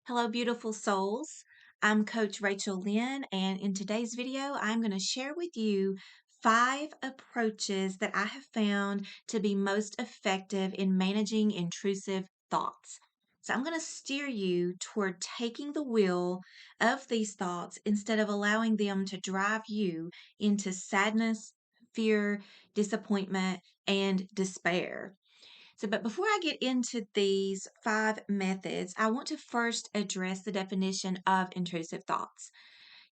Hello, beautiful souls. I'm Coach Rachel Lynn, and in today's video, I'm going to share with you 5 approaches that I have found to be most effective in managing intrusive thoughts. So, I'm going to steer you toward taking the wheel of these thoughts instead of allowing them to drive you into sadness, fear, disappointment, and despair. But before I get into these 5 methods, I want to first address the definition of intrusive thoughts.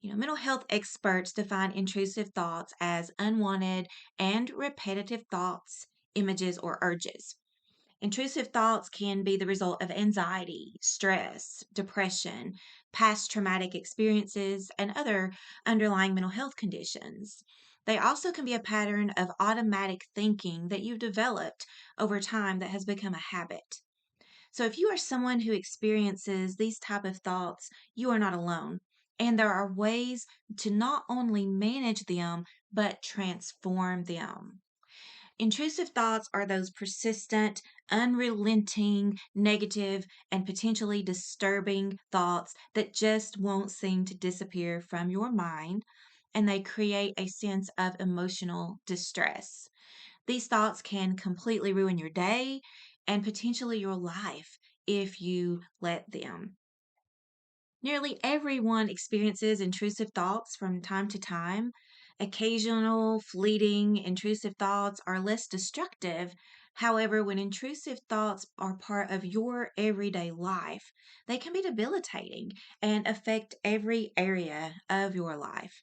Mental health experts define intrusive thoughts as unwanted and repetitive thoughts, images, or urges. Intrusive thoughts can be the result of anxiety, stress, depression, past traumatic experiences, and other underlying mental health conditions. They also can be a pattern of automatic thinking that you've developed over time that has become a habit. So if you are someone who experiences these type of thoughts, you are not alone. And there are ways to not only manage them, but transform them. Intrusive thoughts are those persistent, unrelenting, negative, and potentially disturbing thoughts that just won't seem to disappear from your mind, and they create a sense of emotional distress. These thoughts can completely ruin your day and potentially your life if you let them. Nearly everyone experiences intrusive thoughts from time to time. Occasional, fleeting, intrusive thoughts are less destructive. However, when intrusive thoughts are part of your everyday life, they can be debilitating and affect every area of your life.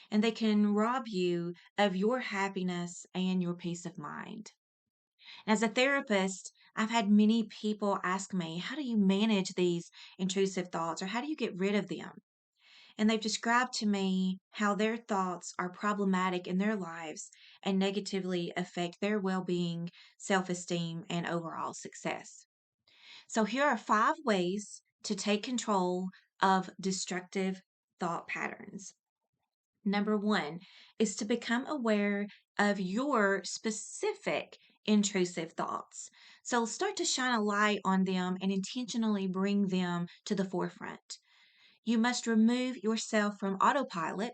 And they can rob you of your happiness and your peace of mind. As a therapist, I've had many people ask me, how do you manage these intrusive thoughts or how do you get rid of them? And they've described to me how their thoughts are problematic in their lives and negatively affect their well being, self esteem, and overall success. So, here are 5 ways to take control of destructive thought patterns. Number one is to become aware of your specific intrusive thoughts. So start to shine a light on them and intentionally bring them to the forefront. You must remove yourself from autopilot,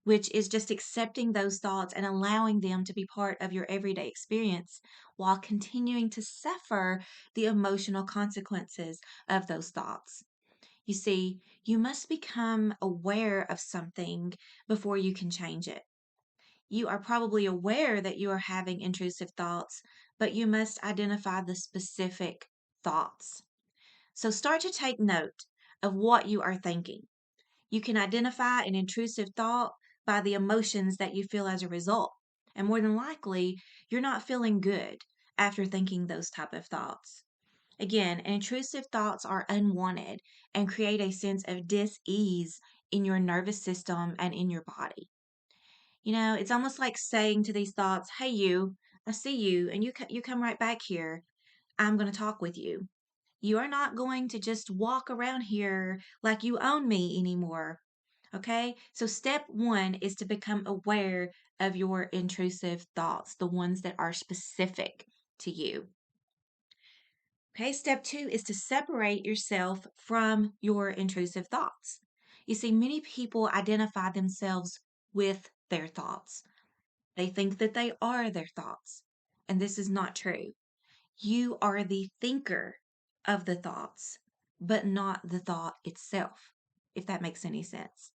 which is just accepting those thoughts and allowing them to be part of your everyday experience while continuing to suffer the emotional consequences of those thoughts. You see, you must become aware of something before you can change it. You are probably aware that you are having intrusive thoughts, but you must identify the specific thoughts. So start to take note of what you are thinking. You can identify an intrusive thought by the emotions that you feel as a result. And more than likely, you're not feeling good after thinking those type of thoughts. Again, intrusive thoughts are unwanted and create a sense of dis-ease in your nervous system and in your body. It's almost like saying to these thoughts, "Hey, you, I see you, and you come right back here. I'm going to talk with you. You are not going to just walk around here like you own me anymore." Okay? So, step one is to become aware of your intrusive thoughts, the ones that are specific to you. Okay, step two is to separate yourself from your intrusive thoughts. You see, many people identify themselves with their thoughts. They think that they are their thoughts, and this is not true. You are the thinker of the thoughts, but not the thought itself, if that makes any sense.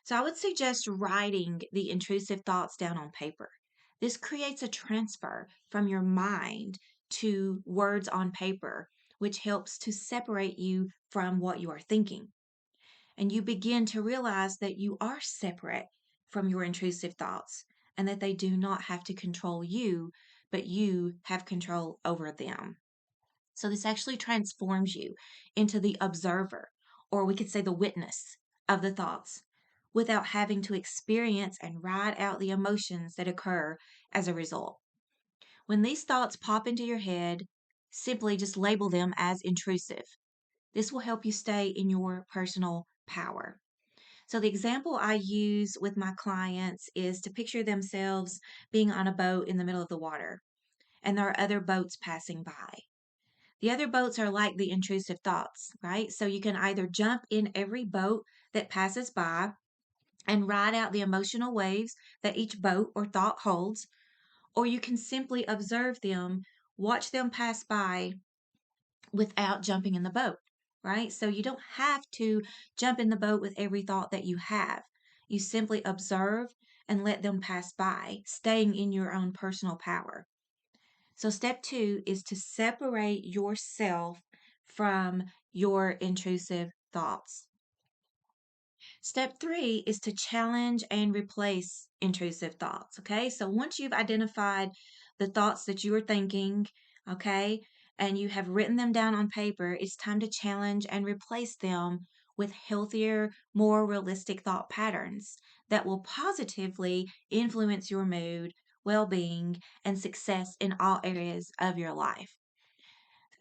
So I would suggest writing the intrusive thoughts down on paper. This creates a transfer from your mind to words on paper, which helps to separate you from what you are thinking. And you begin to realize that you are separate from your intrusive thoughts and that they do not have to control you, but you have control over them. So this actually transforms you into the observer, or we could say the witness of the thoughts, without having to experience and ride out the emotions that occur as a result. When these thoughts pop into your head, simply just label them as intrusive. This will help you stay in your personal power. So, the example I use with my clients is to picture themselves being on a boat in the middle of the water, and there are other boats passing by. The other boats are like the intrusive thoughts, right? So you can either jump in every boat that passes by and ride out the emotional waves that each boat or thought holds, or you can simply observe them, watch them pass by without jumping in the boat, right? So you don't have to jump in the boat with every thought that you have. You simply observe and let them pass by, staying in your own personal power. So, step two is to separate yourself from your intrusive thoughts. Step three is to challenge and replace intrusive thoughts. Okay. So once you've identified the thoughts that you are thinking, okay, and you have written them down on paper, it's time to challenge and replace them with healthier, more realistic thought patterns that will positively influence your mood, well being, and success in all areas of your life.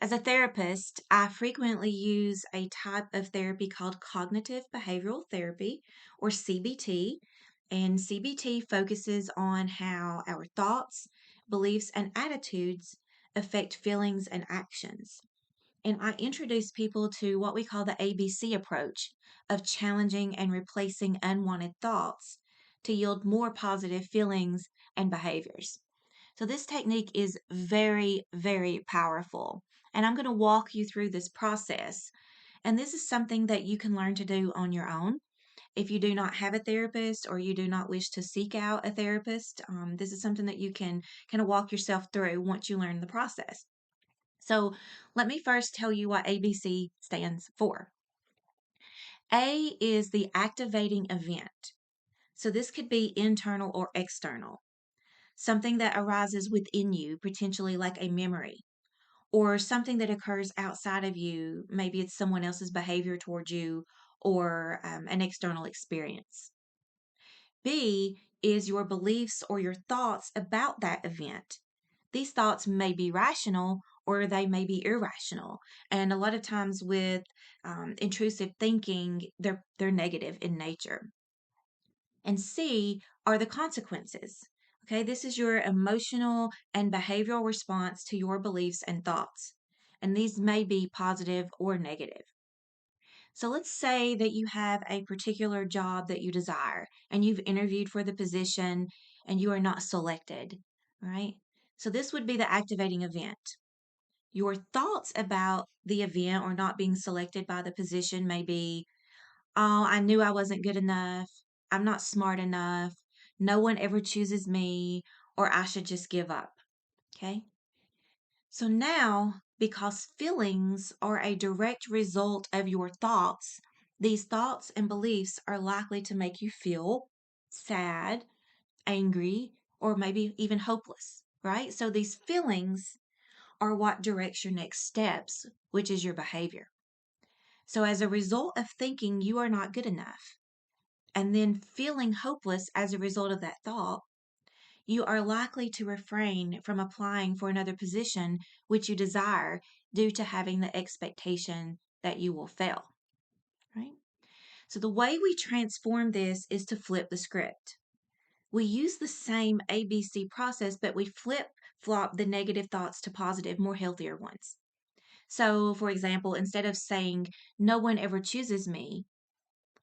As a therapist, I frequently use a type of therapy called cognitive behavioral therapy or CBT. And CBT focuses on how our thoughts, beliefs, and attitudes affect feelings and actions. And I introduce people to what we call the ABC approach of challenging and replacing unwanted thoughts to yield more positive feelings and behaviors. So, this technique is very, very powerful. And I'm going to walk you through this process. And this is something that you can learn to do on your own. If you do not have a therapist or you do not wish to seek out a therapist, this is something that you can kind of walk yourself through once you learn the process. So, let me first tell you what ABC stands for. A is the activating event. So, this could be internal or external, something that arises within you, potentially like a memory, or something that occurs outside of you. Maybe it's someone else's behavior towards you or an external experience. B is your beliefs or your thoughts about that event. These thoughts may be rational or they may be irrational. And a lot of times with intrusive thinking, they're negative in nature. And C are the consequences. Okay, this is your emotional and behavioral response to your beliefs and thoughts. And these may be positive or negative. So let's say that you have a particular job that you desire and you've interviewed for the position and you are not selected, right? So this would be the activating event. Your thoughts about the event or not being selected by the position may be, oh, I knew I wasn't good enough. I'm not smart enough. No one ever chooses me, or I should just give up. Okay. So now, because feelings are a direct result of your thoughts, these thoughts and beliefs are likely to make you feel sad, angry, or maybe even hopeless, right? So these feelings are what directs your next steps, which is your behavior. So as a result of thinking you are not good enough, and then feeling hopeless as a result of that thought, you are likely to refrain from applying for another position which you desire due to having the expectation that you will fail, right? So the way we transform this is to flip the script. We use the same ABC process, but we flip flop the negative thoughts to positive, more healthier ones. So, for example, instead of saying, no one ever chooses me,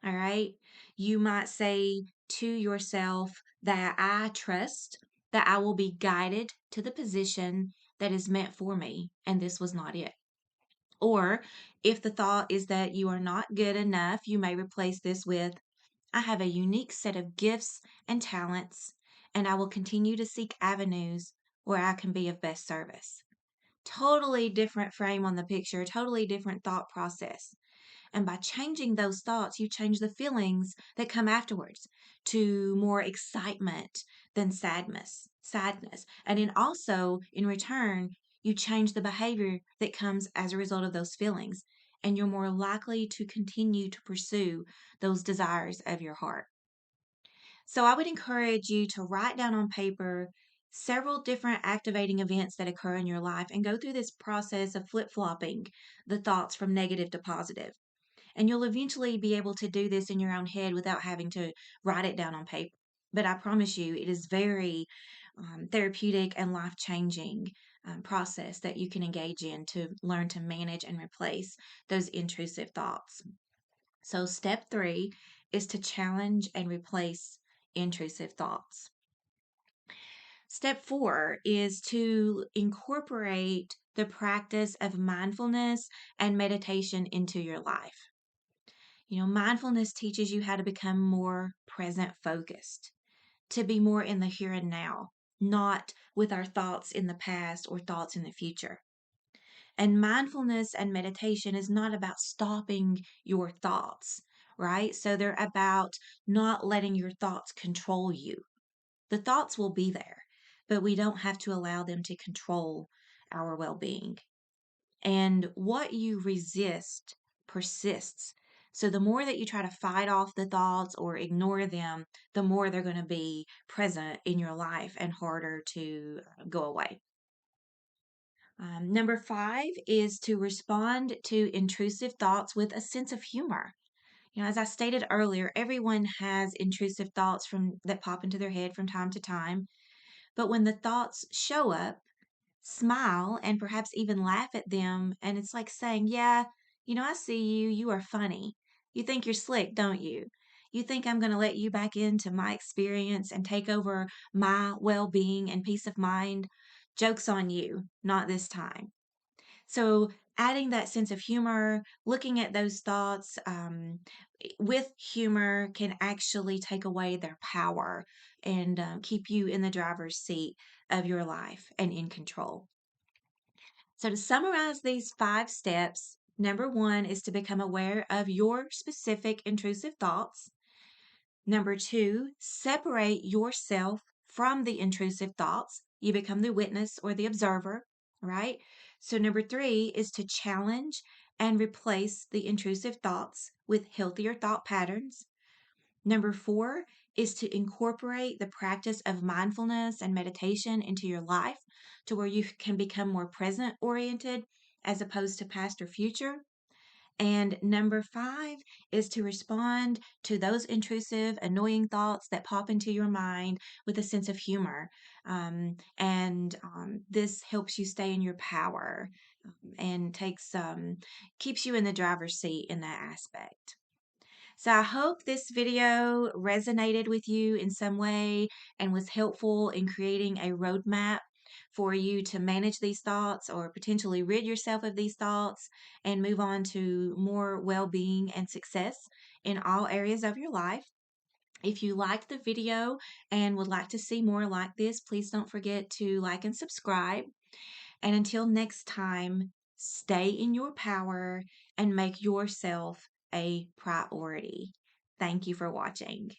all right. You might say to yourself that I trust that I will be guided to the position that is meant for me, and this was not it. Or if the thought is that you are not good enough, you may replace this with I have a unique set of gifts and talents, and I will continue to seek avenues where I can be of best service. Totally different frame on the picture, totally different thought process. And by changing those thoughts, you change the feelings that come afterwards to more excitement than sadness. And then also in return, you change the behavior that comes as a result of those feelings. And you're more likely to continue to pursue those desires of your heart. So I would encourage you to write down on paper several different activating events that occur in your life and go through this process of flip flopping the thoughts from negative to positive. And you'll eventually be able to do this in your own head without having to write it down on paper. But I promise you, it is very therapeutic and life changing process that you can engage in to learn to manage and replace those intrusive thoughts. So, step 3 is to challenge and replace intrusive thoughts. Step 4 is to incorporate the practice of mindfulness and meditation into your life. Mindfulness teaches you how to become more present focused, to be more in the here and now, not with our thoughts in the past or thoughts in the future. And mindfulness and meditation is not about stopping your thoughts, right? So they're about not letting your thoughts control you. The thoughts will be there, but we don't have to allow them to control our well being. And what you resist persists. So the more that you try to fight off the thoughts or ignore them, the more they're going to be present in your life and harder to go away. Number 5 is to respond to intrusive thoughts with a sense of humor. As I stated earlier, everyone has intrusive thoughts that pop into their head from time to time. But when the thoughts show up, smile and perhaps even laugh at them. And it's like saying, yeah, I see you. You are funny. You think you're slick, don't you? You think I'm going to let you back into my experience and take over my well being and peace of mind? Joke's on you, not this time. So, adding that sense of humor, looking at those thoughts with humor can actually take away their power and keep you in the driver's seat of your life and in control. So, to summarize these 5 steps, number 1 is to become aware of your specific intrusive thoughts. Number 2, separate yourself from the intrusive thoughts. You become the witness or the observer, right? So, number 3 is to challenge and replace the intrusive thoughts with healthier thought patterns. Number 4 is to incorporate the practice of mindfulness and meditation into your life to where you can become more present oriented as opposed to past or future. And number 5 is to respond to those intrusive, annoying thoughts that pop into your mind with a sense of humor. And this helps you stay in your power and keeps you in the driver's seat in that aspect. So I hope this video resonated with you in some way and was helpful in creating a roadmap for you to manage these thoughts or potentially rid yourself of these thoughts and move on to more well-being and success in all areas of your life. If you liked the video and would like to see more like this, please don't forget to like and subscribe. And until next time, stay in your power and make yourself a priority. Thank you for watching.